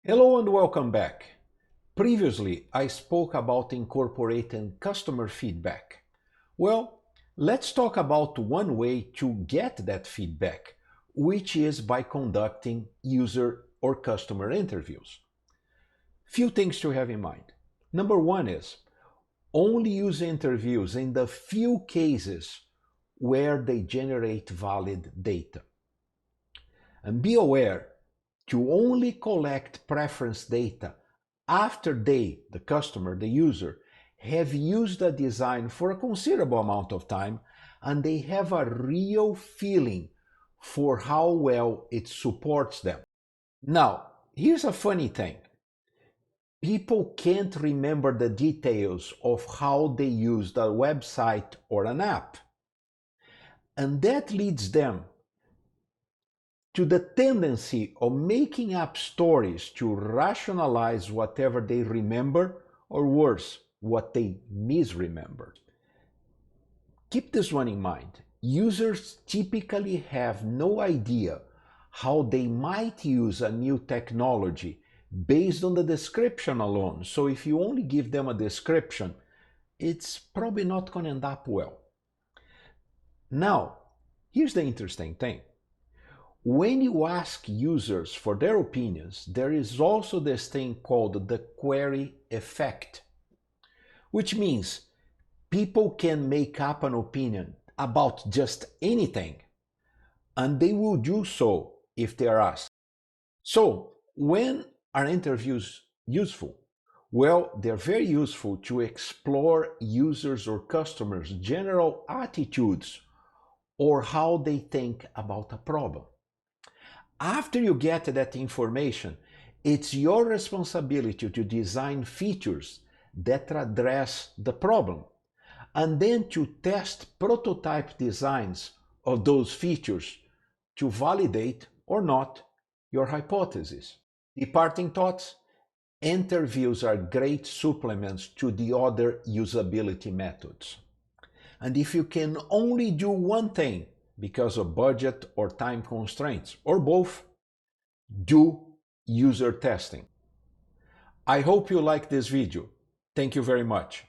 Hello and welcome back. Previously, I spoke about incorporating customer feedback. Well, let's talk about one way to get that feedback, which is by conducting user or customer interviews. Few things to have in mind. Number one is only use interviews in the few cases where they generate valid data. And be aware to only collect preference data after they, the customer, the user, have used the design for a considerable amount of time and they have a real feeling for how well it supports them. Now, here's a funny thing. People can't remember the details of how they used a website or an app. And that leads them to the tendency of making up stories to rationalize whatever they remember, or worse, what they misremember. Keep this one in mind. Users typically have no idea how they might use a new technology based on the description alone. So if you only give them a description, it's probably not going to end up well. Now, here's the interesting thing. When you ask users for their opinions, there is also this thing called the query effect, which means people can make up an opinion about just anything, and they will do so if they are asked. So, when are interviews useful? Well, they're very useful to explore users or customers' general attitudes or how they think about a problem. After you get that information, it's your responsibility to design features that address the problem, and then to test prototype designs of those features to validate or not your hypothesis. Departing thoughts, interviews are great supplements to the other usability methods. And if you can only do one thing because of budget or time constraints, or both, do user testing. I hope you like this video. Thank you very much.